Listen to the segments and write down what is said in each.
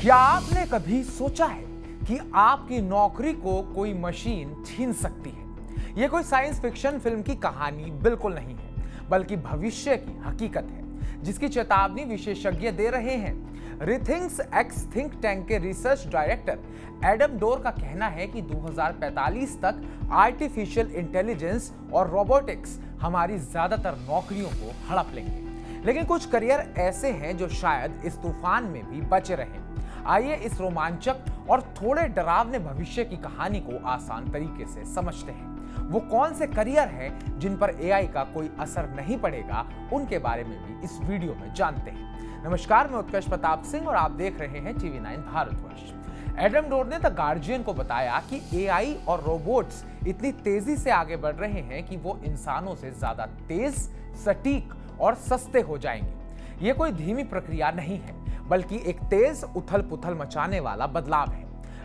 क्या आपने कभी सोचा है कि आपकी नौकरी को कोई मशीन छीन सकती है? यह कोई साइंस फिक्शन फिल्म की कहानी बिल्कुल नहीं है, बल्कि भविष्य की हकीकत है जिसकी चेतावनी विशेषज्ञ दे रहे हैं। रिथिंग्स एक्स थिंक टैंक के रिसर्च डायरेक्टर एडम डोर का कहना है कि 2045 तक आर्टिफिशियल इंटेलिजेंस और रोबोटिक्स हमारी ज्यादातर नौकरियों को हड़प लेंगे। लेकिन कुछ करियर ऐसे हैं जो शायद इस तूफान में भी बचे रहें। आइए इस रोमांचक और थोड़े डरावने भविष्य की कहानी को आसान तरीके से समझते हैं। वो कौन से करियर हैं जिन पर एआई का कोई असर नहीं पड़ेगा, उनके बारे में भी इस वीडियो में जानते हैं। नमस्कार, मैं उत्कर्ष प्रताप सिंह और आप देख रहे हैं टीवी 9 भारतवर्ष। एडम डोर ने द गार्जियन को बताया कि एआई और रोबोट्स इतनी तेजी से आगे बढ़ रहे हैं कि वो इंसानों से ज्यादा तेज, सटीक और सस्ते हो जाएंगे। ये कोई धीमी प्रक्रिया नहीं है, बल्कि एक तेज उथल-पुथल मचाने वाला बदलाव है।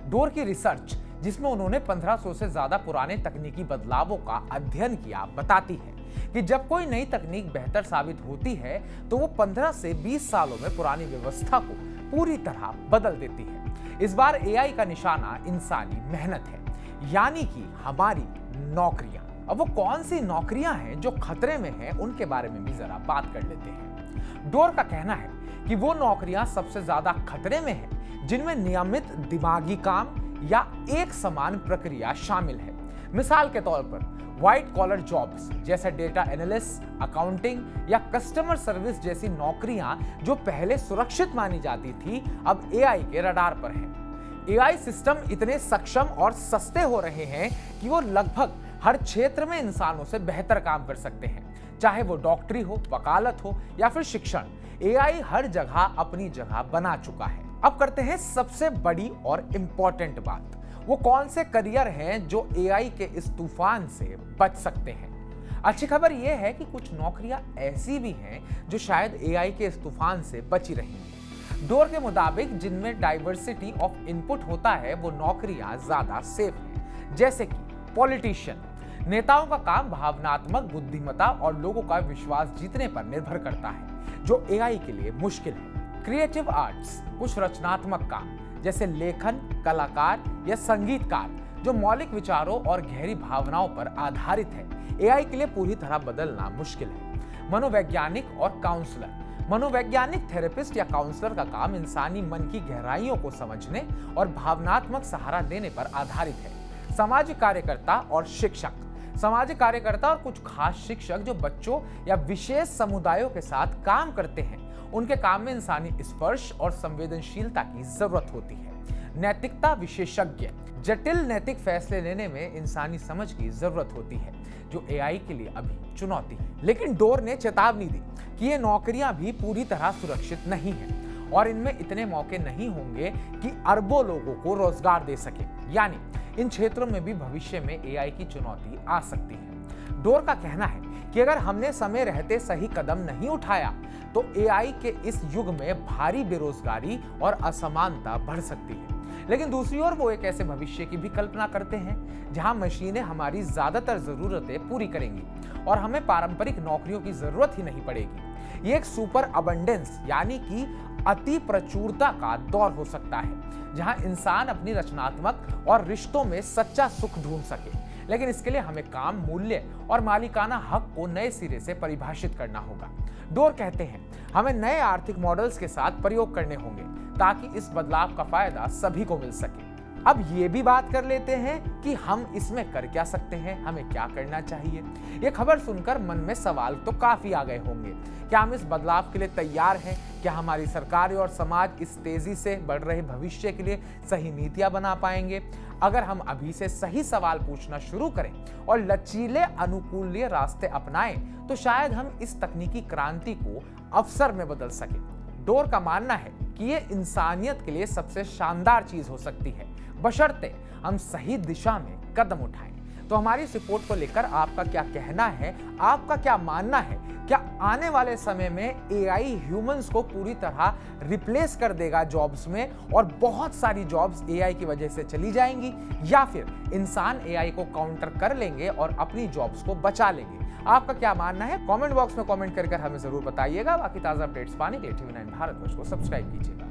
डोर की रिसर्च, जिसमें उन्होंने 1500 से ज्यादा पुराने तकनीकी बदलावों का अध्ययन किया, बताती है कि जब कोई नई तकनीक बेहतर साबित होती है तो वो 15 से 20 सालों में पुरानी व्यवस्था को पूरी तरह बदल देती है। इस बार एआई का निशाना इंसानी मेहनत है, यानी कि हमारी नौकरियां। अब वो कौन सी नौकरियां हैं जो खतरे में हैं, उनके बारे में भी जरा बात कर लेते हैं। डोर का कहना है कि वो नौकरियां सबसे ज्यादा खतरे में हैं जिनमें नियमित दिमागी काम या एक समान प्रक्रिया शामिल है। मिसाल के तौर पर व्हाइट कॉलर जॉब्स जैसे डेटा एनालिस्ट, अकाउंटिंग या कस्टमर सर्विस जैसी नौकरियां जो पहले सुरक्षित मानी जाती थी, अब एआई के रडार पर हैं। एआई सिस्टम इतने सक्षम और सस्ते हो रहे हैं कि वो लगभग हर क्षेत्र में इंसानों से बेहतर काम कर सकते हैं, चाहे वो डॉक्टरी हो, वकालत हो या फिर शिक्षण। एआई हर जगह अपनी जगह बना चुका है। अब करते हैं सबसे बड़ी और इंपॉर्टेंट बात, वो कौन से करियर हैं जो एआई के इस तूफान से बच सकते हैं। अच्छी खबर यह है कि कुछ नौकरियां ऐसी भी हैं जो शायद एआई के इस तूफान से बची रहेंगी। डोर के मुताबिक जिनमें डाइवर्सिटी ऑफ इनपुट होता है वो नौकरियां ज्यादा सेफ हैं, जैसे कि पॉलिटिशियन। नेताओं का काम भावनात्मक बुद्धिमत्ता और लोगों का विश्वास जीतने पर निर्भर करता है, जो एआई के लिए मुश्किल है। क्रिएटिव आर्ट्स, कुछ रचनात्मक काम जैसे लेखन, कलाकार या संगीतकार जो मौलिक विचारों और गहरी भावनाओं पर आधारित है, एआई के लिए पूरी तरह बदलना मुश्किल है। मनोवैज्ञानिक और काउंसलर, मनोवैज्ञानिक थेरेपिस्ट या काउंसलर का काम इंसानी मन की गहराइयों को समझने और भावनात्मक सहारा देने पर आधारित है। सामाजिक कार्यकर्ता और शिक्षक, सामाजिक कार्यकर्ता और कुछ खास शिक्षक जो बच्चों या विशेष समुदायों के साथ काम करते हैं, उनके काम में इंसानी स्पर्श और संवेदनशीलता की जरूरत होती है। नैतिकता विशेषज्ञ, जटिल नैतिक फैसले लेने में इंसानी समझ की जरूरत होती है, जो एआई के लिए अभी चुनौती है। लेकिन डोर ने चेतावनी दी कि ये नौकरियां भी पूरी तरह सुरक्षित नहीं है और इनमें इतने मौके नहीं होंगे कि अरबों लोगों को रोजगार दे सके। यानी इन क्षेत्रों में भी भविष्य में एआई की चुनौती आ सकती है। डोर का कहना है कि अगर हमने समय रहते सही कदम नहीं उठाया तो एआई के इस युग में भारी बेरोजगारी और असमानता बढ़ सकती है। लेकिन दूसरी ओर वो एक ऐसे भविष्य की भी कल्पना करते हैं जहां मशीनें हमारी ज्यादातर जरूरतें पूरी करेंगी और हमें पारंपरिक नौकरियों की जरूरत ही नहीं पड़ेगी। ये एक सुपर अबंडेंस यानी कि अति प्रचुरता का दौर हो सकता है, जहां इंसान अपनी रचनात्मक और रिश्तों में सच्चा सुख ढूंढ सके। लेकिन इसके लिए हमें काम, मूल्य और मालिकाना हक को नए सिरे से परिभाषित करना होगा। डोर कहते हैं हमें नए आर्थिक मॉडल्स के साथ प्रयोग करने होंगे ताकि इस बदलाव का फायदा सभी को मिल सके। अब ये भी बात कर लेते हैं कि हम इसमें कर क्या सकते हैं, हमें क्या करना चाहिए। ये खबर सुनकर मन में सवाल तो काफी आ गए होंगे। क्या हम इस बदलाव के लिए तैयार हैं? क्या हमारी सरकारें और समाज इस तेजी से बढ़ रहे भविष्य के लिए सही नीतियां बना पाएंगे? अगर हम अभी से सही सवाल पूछना शुरू करें और लचीले अनुकूलीय रास्ते अपनाएं तो शायद हम इस तकनीकी क्रांति को अवसर में बदल सकें। डोर का मानना है कि ये इंसानियत के लिए सबसे शानदार चीज हो सकती है, बशर्ते हम सही दिशा में कदम उठाएं। तो हमारी इस रिपोर्ट को लेकर आपका क्या कहना है, आपका क्या मानना है? क्या आने वाले समय में एआई ह्यूमंस को पूरी तरह रिप्लेस कर देगा जॉब्स में और बहुत सारी जॉब्स एआई की वजह से चली जाएंगी, या फिर इंसान एआई को काउंटर कर लेंगे और अपनी जॉब्स को बचा लेंगे? आपका क्या मानना है? कमेंट बॉक्स में कमेंट कर हमें जरूर बताइएगा। बाकी ताजा अपडेट्स पाने के लिए टीवी 9 भारतवर्ष को सब्सक्राइब कीजिएगा।